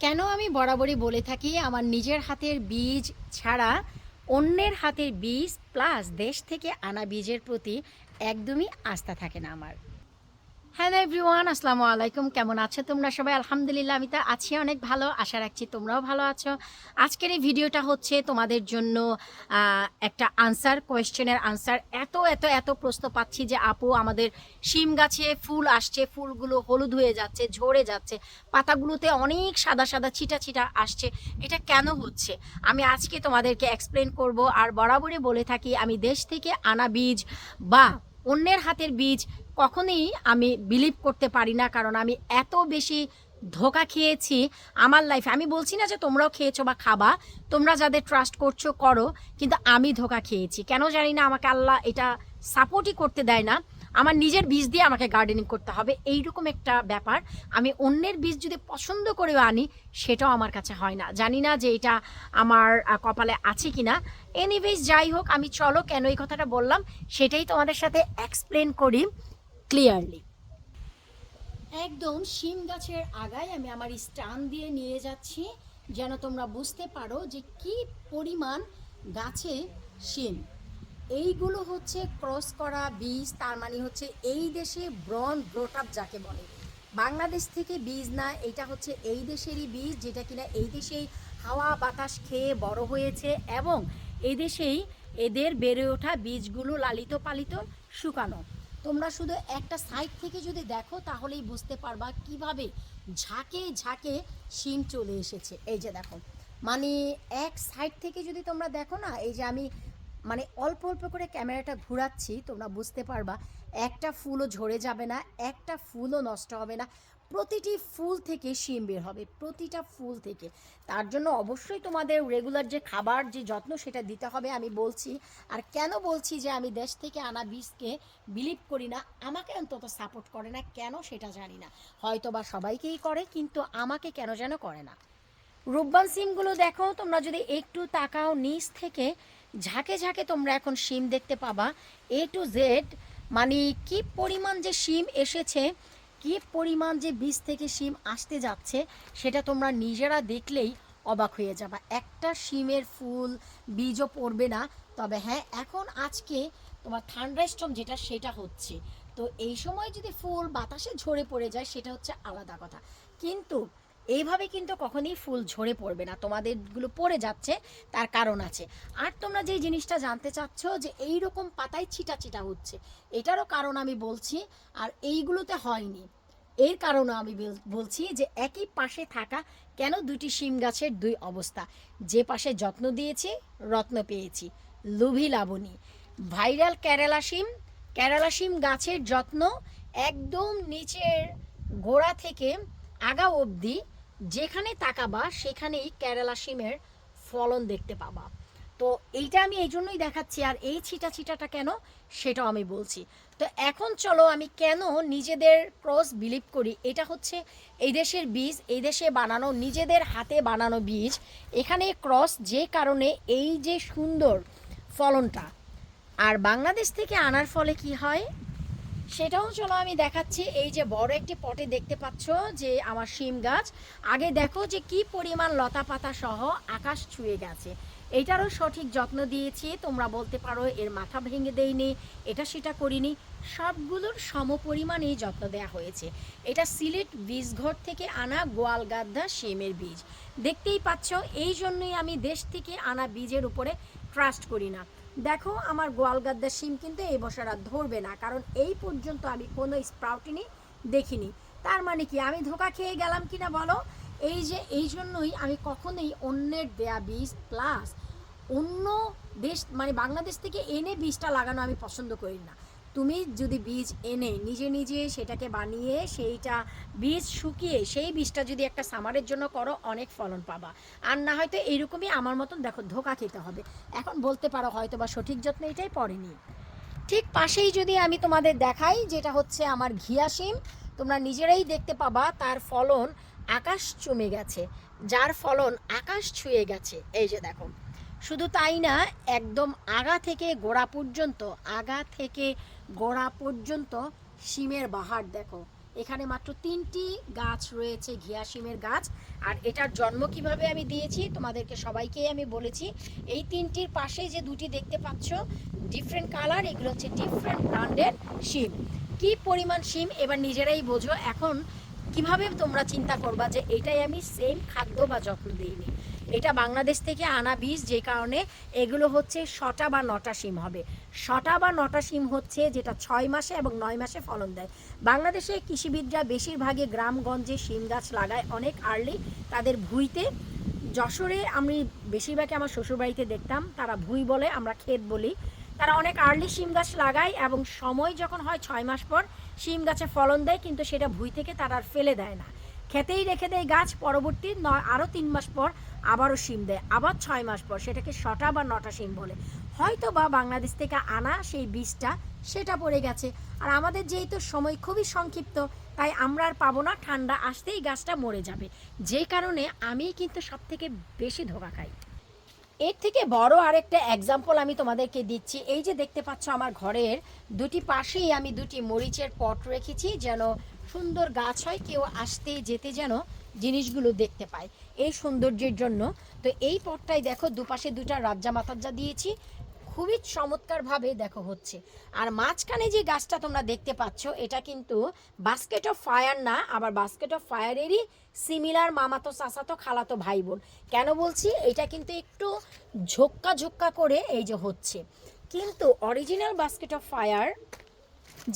কেন আমি বরাবরই বলে থাকি আমার নিজের হাতের বীজ ছাড়া অন্যের হাতের বীজ প্লাস দেশ থেকে আনা বীজের প্রতি একদমই আস্থা থাকে না আমার। হ্যালো এভরিওয়ান, আসসালামু আলাইকুম। কেমন আছো তোমরা সবাই? আলহামদুলিল্লাহ আমি তো আছি অনেক ভালো। আশা রাখছি তোমরাও ভালো আছো। আজকের এই ভিডিওটা হচ্ছে তোমাদের জন্য একটা কোয়েশ্চেনের আনসার। এত এত এত প্রশ্ন পাচ্ছি যে আপু আমাদের শিম গাছে ফুল আসছে, ফুলগুলো হলুদ হয়ে যাচ্ছে, ঝরে যাচ্ছে, পাতাগুলোতে অনেক সাদা সাদা ছিটা ছিটা আসছে, এটা কেন হচ্ছে? আমি আজকে তোমাদেরকে এক্সপ্লেন করব। আর বরাবরই বলে থাকি আমি দেশ থেকে আনা বীজ বা অন্যের হাতের বীজ কখনোই আমি বিলিভ করতে পারি না, কারণ আমি এত বেশি ধোঁকা খেয়েছি আমার লাইফে। আমি বলছি না যে তোমরাও খেয়েছো বা খাবা, তোমরা যাদের ট্রাস্ট করছো করো, কিন্তু আমি ধোঁকা খেয়েছি। কেন জানি না, আমাকে আল্লাহ এটা সাপোর্টই করতে দেয় না। আমার নিজের বীজ দিয়ে আমাকে গার্ডেনিং করতে হবে, এইরকম একটা ব্যাপার। আমি অন্যের বীজ যদি পছন্দ করেও আনি, সেটাও আমার কাছে হয় না। জানি না যে এটা আমার কপালে আছে কি না। এনিওয়েজ, যাই হোক, আমি চলো কেন এই কথাটা বললাম সেটাই তোমাদের সাথে এক্সপ্লেন করি ক্লিয়ারলি। একদম শিম গাছের আগায় আমি আমার স্টান দিয়ে নিয়ে যাচ্ছি, যেন তোমরা বুঝতে পারো যে কি পরিমাণ গাছে শিম। এইগুলো হচ্ছে ক্রস করা বীজ, তার মানে হচ্ছে এই দেশে ব্রন ব্রোট আপ যাকে বলে। বাংলাদেশ থেকে বীজ না, এটা হচ্ছে এই দেশেরই বীজ, যেটা কিনা এই দেশেই হাওয়া বাতাস খেয়ে বড় হয়েছে এবং এই দেশেই এদের বেড়ে ওঠা বীজগুলো লালিত পালিত শুকানো। তোমরা শুধু একটা সাইড থেকে যদি দেখো তাহলেই বুঝতে পারবা কিভাবে ঝাঁকে ঝাঁকে শিম চলে এসেছে। এই যে দেখো, মানে এক সাইড থেকে যদি তোমরা দেখো না, এই যে আমি মানে অল্প অল্প করে ক্যামেরাটা ঘোরাচ্ছি, তোমরা বুঝতে পারবা একটা ফুলও ঝরে যাবে না, একটা ফুলও নষ্ট হবে না। প্রতিটি ফুল থেকে শিম বের হবে, প্রতিটা ফুল থেকে। তার জন্য অবশ্যই তোমাদের রেগুলার যে খাবার যে যত্ন সেটা দিতে হবে, আমি বলছি। আর কেন বলছি যে আমি দেশ থেকে আনা বীজকে বিলিভ করি না, আমাকে অন্তত সাপোর্ট করে না কেন সেটা জানি না। হয়তো বা সবাইকেই করে, কিন্তু আমাকে কেন যেন করে না। রূপবান সিমগুলো দেখো, তোমরা যদি একটু তাকাও নিচ থেকে, ঝাঁকে ঝাঁকে তোমরা এখন শিম দেখতে পাবা এ টু জেড। মানে কি পরিমাণ যে শিম এসেছে, কি পরিমাণ যে বীজ থেকে শিম আসতে যাচ্ছে, সেটা তোমরা নিজেরা দেখলেই অবাক হয়ে যাবা। একটা শিমের ফুল বীজও পড়বে না। তবে হ্যাঁ, এখন আজকে তোমার থান্ডারস্টর্ম যেটা সেটা হচ্ছে, তো এই সময় যদি ফুল বাতাসে ঝরে পড়ে যায় সেটা হচ্ছে আলাদা কথা, কিন্তু এইভাবে কিন্তু কখনোই ফুল ঝরে পড়বে না। তোমাদেরগুলো পড়ে যাচ্ছে, তার কারণ আছে। আর তোমরা যেই জিনিসটা জানতে চাচ্ছ যে এই রকম পাতায় ছিটা ছিটা হচ্ছে, এটারও কারণ আমি বলছি। আর এইগুলোতে হয়নি, এর কারণও আমি বলছি যে একই পাশে থাকা কেন দুটি শিম গাছের দুই অবস্থা। যে পাশে যত্ন দিয়েছি রত্ন পেয়েছি, লুভি লাবণী। ভাইরাল কেরালা শিম গাছের যত্ন একদম নিচের গোড়া থেকে আগা অবধি যেখানে তাকাবা সেখানেই কেরালা শিমের ফলন দেখতে পাবা। তো এইটা আমি এই জন্যই দেখাচ্ছি। আর এই ছিটা ছিটাটা কেন সেটাও আমি বলছি। তো এখন চলো আমি কেন নিজেদের ক্রস বিলিভ করি। এটা হচ্ছে এই দেশের বীজ, এই দেশে বানানো, নিজেদের হাতে বানানো বীজ। এখানে ক্রস যে কারণে এই যে সুন্দর ফলনটা। আর বাংলাদেশ থেকে আনার ফলে কি হয় সেটাও চলো আমি দেখাচ্ছি। এই যে বড় একটি পটে দেখতে পাচ্ছ যে আমার শিম গাছ, আগে দেখো যে কি পরিমাণ লতা পাতা সহ আকাশ ছুঁয়ে গেছে। এইটারও সঠিক যত্ন দিয়েছি। তোমরা বলতে পারো এর মাথা ভেঙে দেইনি, এটা সেটা করিনি, সবগুলোর সমপরিমাণেই যত্ন দেওয়া হয়েছে। এটা সিলেট বীজঘর থেকে আনা গোয়ালগাদ্দা শিমের বীজ। দেখতেই পাচ্ছ, এই জন্যই আমি দেশ থেকে আনা বীজের উপরে ট্রাস্ট করি না। দেখো আমার গোয়ালগাদ্দা শিম কিন্তু এই বছর আর ধরবে না, কারণ এই পর্যন্ত আমি কোনো স্প্রাউটিনি দেখিনি। তার মানে কি আমি ধোকা খেয়ে গেলাম কিনা বলো? এই জন্যই আমি কখনোই অন্যের দেয়া বীজ প্লাস অন্য দেশ মানে বাংলাদেশ থেকে এনে বীজটা লাগানো আমি পছন্দ করি না। তুমি যদি বীজ এনে নিজে নিজে সেটাকে বানিয়ে সেইটা বীজ শুকিয়ে সেই বীজটা যদি একটা সামারের জন্য করো, অনেক ফলন পাবা। আর না হয়তো এইরকমই আমার মতন দেখো ধোকা খেতে হবে। এখন বলতে পারো হয়তো বা সঠিক যত্ন এটাই পড়েনি। ঠিক পাশেই যদি আমি তোমাদের দেখাই, যেটা হচ্ছে আমার ঘিয়া শিম, তোমরা নিজেরাই দেখতে পাবা তার ফলন আকাশ চুমে গেছে, যার ফলন আকাশ ছুঁয়ে গেছে। এই যে দেখো, শুধু তাই না, একদম আগা থেকে গোড়া পর্যন্ত শিমের বাহার দেখো। এখানে মাত্র 3টি গাছ রয়েছে ঘিয়া শিমের গাছ। আর এটার জন্ম কিভাবে আমি দিয়েছি তোমাদেরকে সবাইকেই আমি বলেছি। এই 3টির পাশে যে 2টি দেখতে পাচ্ছ ডিফারেন্ট কালার, এগুলো হচ্ছে ডিফারেন্ট ব্র্যান্ডের শিম। কি পরিমাণ শিম এবার নিজেরাই বোঝো। এখন কিভাবে তোমরা চিন্তা করবা যে এটাই আমি সেম খাদ্য বা যত্ন দিইনি। এটা বাংলাদেশ থেকে আনা বীজ, যে কারণে এগুলো হচ্ছে 6টা বা 9টা শিম হবে। 6টা বা 9টা শিম হচ্ছে যেটা 6 মাসে এবং 9 মাসে ফলন দেয়। বাংলাদেশে কৃষিবিদরা বেশিরভাগই গ্রামগঞ্জে শিম গাছ লাগায় অনেক আর্লি তাদের ভুঁইতে। যশোরে আমি বেশিরভাগই আমার শ্বশুরবাড়িতে দেখতাম তারা ভুঁই বলে, আমরা ক্ষেত বলি। তারা অনেক আর্লি শিম গাছ লাগায় এবং সময় যখন হয় 6 মাস পর শিম গাছে ফলন দেয়, কিন্তু সেটা ভুঁই থেকে তারা আর ফেলে দেয় না, খেতেই রেখে দেয় গাছ। পরবর্তী আরও 3 মাস পর আবারও শিম দেয়, আবার 6 মাস পর সেটাকে 6টা বা 9টা শিম বলে। হয়তো বা বাংলাদেশ থেকে আনা সেই বীজটা সেটা পড়ে গেছে। আর আমাদের যেহেতু সময় খুবই সংক্ষিপ্ত, তাই আমরা আর পাবো না, ঠান্ডা আসতেই গাছটা মরে যাবে। যে কারণে আমি কিন্তু সব থেকে বেশি ধোঁকা খাই। এর থেকে বড় আরেকটা এক্সাম্পল আমি তোমাদেরকে দিচ্ছি। এই যে দেখতে পাচ্ছ আমার ঘরের 2টি পাশেই আমি 2টি মরিচের পট রেখেছি, যেন সুন্দর গাছ হয়, কেউ আসতে যেতে যেন জিনিসগুলো দেখতে পায় এই সৌন্দর্যের জন্য। তো এই পটটাই দেখো দুপাশে 2টা রাজ্জা মাতাজ্জা দিয়েছি, খুবই চমৎকারভাবে দেখো হচ্ছে। আর মাঝখানে যে গাছটা তোমরা দেখতে পাচ্ছ এটা কিন্তু বাস্কেট অফ ফায়ার না, আবার বাস্কেট অফ ফায়ারেরই সিমিলার মামাতো চাচাতো খালাতো ভাই বোন। কেন বলছি, এটা কিন্তু একটু ঝোক্কা ঝোক্কা করে এই যে হচ্ছে, কিন্তু অরিজিনাল বাস্কেট অফ ফায়ার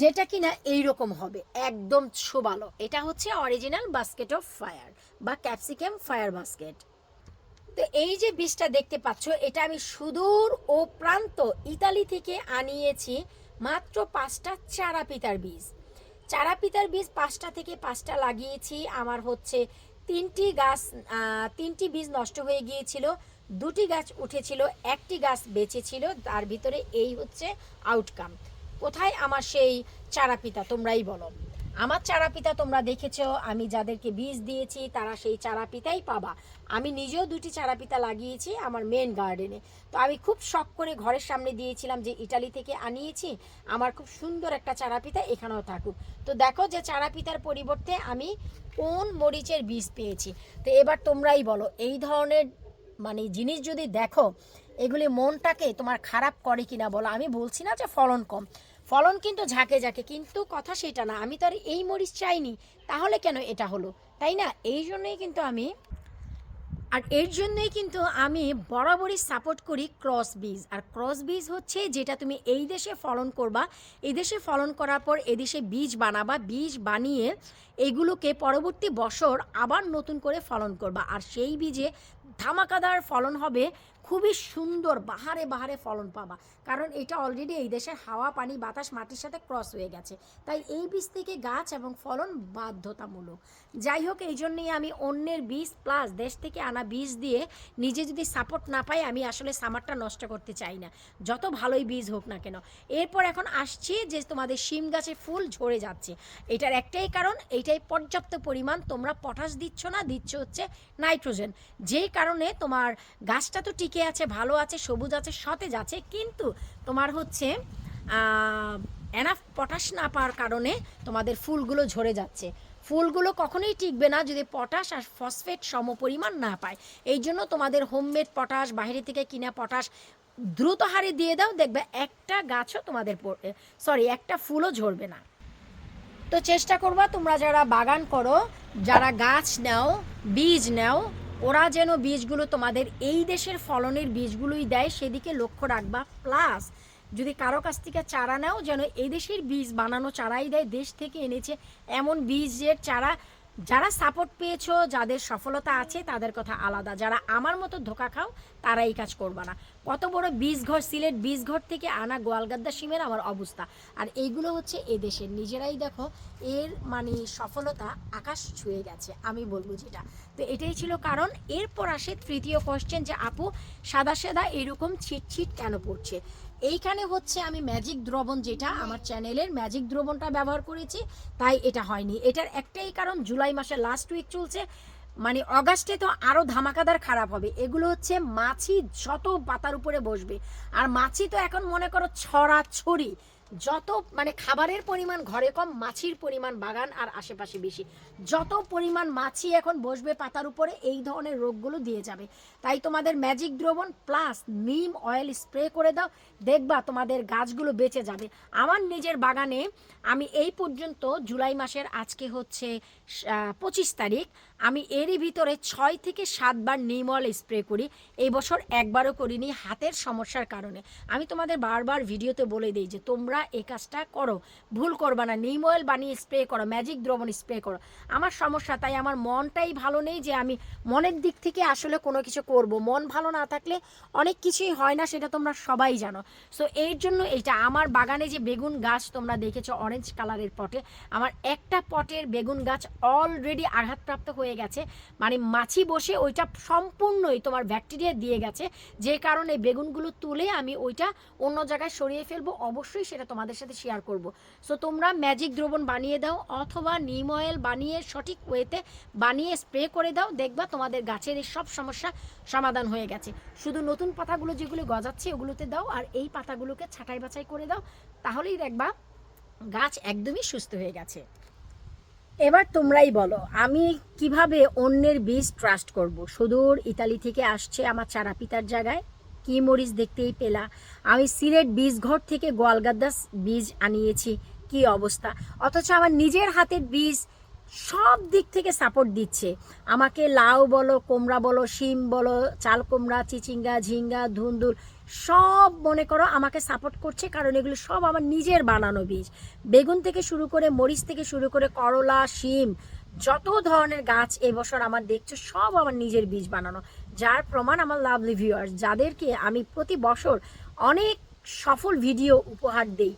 যেটা কিনা এইরকম হবে একদম শোভালো, এটা হচ্ছে অরিজিনাল বাস্কেট অফ ফায়ার বা ক্যাপসিকাম ফায়ার বাস্কেট। তো এই যে বীজটা দেখতে পাচ্ছ এটা আমি সুদূর ও প্রান্ত ইতালি থেকে আনিয়েছি, মাত্র 5টা চারা পিতার বীজ। চারা পিতার বীজ 5টা থেকে 5টা লাগিয়েছি। আমার হচ্ছে 3টি গাছ, 3টি বীজ নষ্ট হয়ে গিয়েছিল, 2টি গাছ উঠেছিল, 1টি গাছ বেঁচে ছিল। তার ভিতরে এই হচ্ছে আউটকাম। কোথায় আমার সেই চারা পিতা তোমরাই বলো। আমার চারা পিতা তোমরা দেখেছো, আমি যাদেরকে বীজ দিয়েছি তারা সেই চারা পিতাই পাবা। আমি নিজেও 2টি চারা পিতা লাগিয়েছি আমার মেন গার্ডেনে। তো আমি খুব শখ করে ঘরের সামনে দিয়েছিলাম যে ইটালি থেকে আনিয়েছি, আমার খুব সুন্দর একটা চারা পিতা এখানেও থাকুক। তো দেখো যে চারা পিতার পরিবর্তে আমি কোন মরিচের বীজ পেয়েছি। তো এবার তোমরাই বলো, এই ধরনের মানে জিনিস যদি দেখো এগুলি মনটাকে তোমার খারাপ করে কিনা বলো। আমি বলছি না যে ফলন কম, ফলন কিন্তু ঝাঁকে ঝাঁকে, কিন্তু কথা সেটা না। আমি তো আর এই মরিচ চাইনি, তাহলে কেন এটা হলো, তাই না? এই জন্যই কিন্তু আমি এর জন্যই কিন্তু আমি বরাবরই সাপোর্ট করি ক্রস বীজ। আর ক্রস বীজ হচ্ছে যেটা তুমি এই দেশে ফলন করবা, এই দেশে ফলন করার পর এদেশে বীজ বানাবা, বীজ বানিয়ে এগুলোকে পরবর্তী বছর আবার নতুন করে ফলন করবা। আর সেই বীজে ধামাকাদার ফলন হবে, খুবই সুন্দর বাহারে বাহারে ফলন পাবা, কারণ এটা অলরেডি এই দেশের হাওয়া পানি বাতাস মাটির সাথে ক্রস হয়ে গেছে। তাই এই বীজ থেকে গাছ এবং ফলন বাধ্যতামূলক। যাই হোক, এই জন্যই আমি অন্যের বীজ প্লাস দেশ থেকে আনা বীজ দিয়ে নিজে যদি সাপোর্ট না পাই, আমি আসলে সামারটা নষ্ট করতে চাই না, যত ভালোই বীজ হোক না কেন। এরপর এখন আসছি যে তোমাদের শিম গাছে ফুল ঝরে যাচ্ছে, এটার একটাই কারণ, এইটাই পর্যাপ্ত পরিমাণ তোমরা পটাশ দিচ্ছ না, দিচ্ছ হচ্ছে নাইট্রোজেন। যেই কারণে তোমার গাছটা তো টিকে আছে, ভালো আছে, সবুজ আছে, সতেজ আছে, কিন্তু তোমার হচ্ছে এনাফ পটাশ না পাওয়ার কারণে তোমাদের ফুলগুলো ঝরে যাচ্ছে। ফুলগুলো কখনোই টিকবে না যদি পটাশ আর ফসফেট সম পরিমাণ না পায়। এই জন্য তোমাদের হোমমেড পটাশ, বাইরে থেকে কিনা পটাশ দ্রুত হারে দিয়ে দাও, দেখবে একটা গাছও তোমাদের একটা ফুলও ঝরবে না। তো চেষ্টা করবা তোমরা যারা বাগান করো, যারা গাছ নাও, বীজ নাও, ওরা যেন বীজগুলো তোমাদের এই দেশের ফলনের বীজগুলোই দেয়, সেদিকে লক্ষ্য রাখবা। প্লাস যদি কারো কাছ থেকে চারা নাও, যেন এই দেশের বীজ বানানো চারাই দেয়, দেশ থেকে এনেছে এমন বীজের চারা। যারা সাপোর্ট পেয়েছো, যাদের সফলতা আছে তাদের কথা আলাদা, যারা আমার মতো ধোকা খাও তারা এই কাজ করবা না। কত বড় বীজঘর, সিলেট বীজঘর থেকে আনা গোয়ালগাদ্দা শিমের আমার অবস্থা। আর এইগুলো হচ্ছে এদেশের, নিজেরাই দেখো এর মানে সফলতা আকাশ ছুঁয়ে গেছে, আমি বলবো যেটা। তো এটাই ছিল কারণ। এরপর আসে তৃতীয় কোশ্চেন যে আপু সাদা সাদা এরকম ছিটছিট কেন পড়ছে। এইখানে হচ্ছে আমি ম্যাজিক দ্রবণ, যেটা আমার চ্যানেলের ম্যাজিক দ্রবণটা ব্যবহার করেছি, তাই এটা হয়নি। এটার একটাই কারণ, জুলাই মাসে লাস্ট উইক চলছে, মানে অগাস্টে তো আরও ধামাকাদার খারাপ হবে। এগুলো হচ্ছে মাছি যত পাতার উপরে বসবে, আর মাছি তো এখন মনে করো ছড়াছড়ি, যত মানে খাবারের পরিমাণ ঘরে কম, মাছির পরিমাণ বাগান আর আশেপাশে বেশি। যত পরিমাণ মাছি এখন বসবে পাতার উপরে, এই ধরনের রোগগুলো দিয়ে যাবে। তাই তোমাদের ম্যাজিক দ্রবণ প্লাস নিম অয়েল স্প্রে করে দাও, দেখবা তোমাদের গাছগুলো বেঁচে যাবে। আমার নিজের বাগানে আমি এই পর্যন্ত জুলাই মাসের আজকে হচ্ছে 25 তারিখ, আমি এরই ভিতরে 6 থেকে 7 বার নিম অয়েল স্প্রে করি। এই বছর একবারও করিনি হাতের সমস্যার কারণে। আমি তোমাদের বারবার ভিডিওতে বলে দিই যে তোমরা এই কাজটা করো, ভুল করবা না, নিম অয়েল বানিয়ে স্প্রে করো, ম্যাজিক দ্রবণ স্প্রে করো। আমার সমস্যা, তাই আমার মনটাই ভালো নেই যে আমি মনের দিক থেকে আসলে কোনো কিছু করব। মন ভালো না থাকলে অনেক কিছুই হয় না, সেটা তোমরা সবাই জানো। সো এর জন্য এইটা আমার বাগানে যে বেগুন গাছ তোমরা দেখেছো অরেঞ্জ কালারের পটে, আমার একটা পটের বেগুন গাছ অলরেডি আঘাতপ্রাপ্ত হয়ে গেছে, মানে মাছি বসে ওইটা সম্পূর্ণই তোমার ব্যাকটেরিয়া দিয়ে গেছে, যে কারণে বেগুনগুলো তুলে আমি ওইটা অন্য জায়গায় সরিয়ে ফেলবো। অবশ্যই সেটা তোমাদের সাথে শেয়ার করব। সো তোমরা ম্যাজিক দ্রবণ বানিয়ে দাও অথবা নিম অয়েল বানিয়ে সঠিক ওয়েতে বানিয়ে স্প্রে করে দাও, দেখবা তোমাদের গাছের এই সব সমস্যা সমাধান হয়ে গেছে। শুধু নতুন পাতাগুলো যেগুলো গজাচ্ছে ওগুলোতে দাও, আর এই পাতাগুলোকে ছাঁটাই বাছাই করে দাও, তাহলেই দেখবা গাছ একদমই সুস্থ হয়ে গেছে। এবার তোমরাই বলো আমি কিভাবে অন্যের বীজ ট্রাস্ট করব। সুদূর ইতালি থেকে আসছে আমার চারা পিতার জায়গায়, কি মরিচ দেখতেই পেলা। আমি সিলেট বীজ ঘর থেকে গোয়ালগাদ্দাস বীজ আনিয়েছি, কি অবস্থা। অথচ আমার নিজের হাতের বীজ সব দিক থেকে সাপোর্ট দিচ্ছে আমাকে। লাউ বলো, কুমড়া বলো, শিম বলো, চাল কুমড়া, চিচিঙ্গা, ঝিঙ্গা, ধুন্দুল সব মনে করো আমাকে সাপোর্ট করছে, কারণ এগুলো সব আমার নিজের বানানো বীজ। বেগুন থেকে শুরু করে, মরিচ থেকে শুরু করে, করলা, শিম, যত ধরনের গাছ এবছর আমার দেখছো সব আমার নিজের বীজ বানানো। যার প্রমাণ আমার লাভলি ভিউয়ার্স, যাদেরকে আমি প্রতি বছর অনেক সফল ভিডিও উপহার দেই।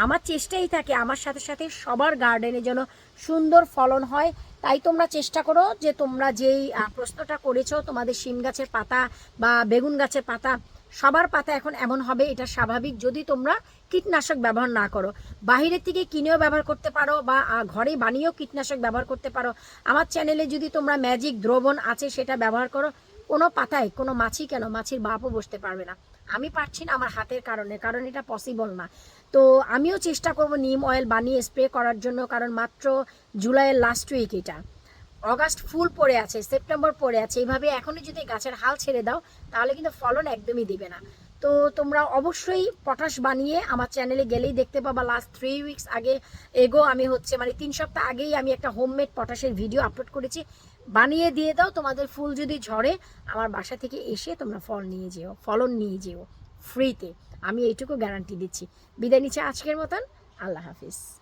আমার চেষ্টাই থাকে আমার সাথে সাথে সবার গার্ডেনে যেন সুন্দর ফলন হয়। তাই তোমরা চেষ্টা করো যে তোমরা যেই প্রশ্নটা করেছো, তোমাদের শিম গাছের পাতা বা বেগুন গাছের পাতা, সবার পাতা এখন এমন হবে, এটা স্বাভাবিক, যদি তোমরা কীটনাশক ব্যবহার না করো। বাহিরের থেকে কিনেও ব্যবহার করতে পারো বা ঘরে বানিয়েও কীটনাশক ব্যবহার করতে পারো। আমার চ্যানেলে যদি তোমরা ম্যাজিক দ্রবণ আছে সেটা ব্যবহার করো, কোনো পাতায় কোনো মাছি কেন, মাছির বাপও বসতে পারবে না। আমি পারছি না আমার হাতের কারণে, কারণ এটা পসিবল না। তো আমিও চেষ্টা করব নিম অয়েল বানিয়ে স্প্রে করার জন্য, কারণ মাত্র জুলাইয়ের লাস্ট উইক, এটা অগাস্ট ফুল পড়ে আছে, সেপ্টেম্বর পড়ে আছে, এইভাবে এখনই যদি গাছের হাল ছেড়ে দাও তাহলে কিন্তু ফলন একদমই দিবে না। তো তোমরা অবশ্যই পটাশ বানিয়ে আমার চ্যানেলে গেলেই দেখতে পাবা। লাস্ট 3 উইকস আগে এগো আমি হচ্ছে মানে 3 সপ্তাহ আগেই আমি একটা হোমমেড পটাশের ভিডিও আপলোড করেছি, বানিয়ে দিয়ে দাও। তোমাদের ফুল যদি ঝরে আমার বাসা থেকে এসে তোমরা ফলন নিয়ে যেও ফ্রিতে, আমি এইটুকু গ্যারান্টি দিচ্ছি। বিদায় নিচ্ছি আজকের মতন, আল্লাহ হাফিজ।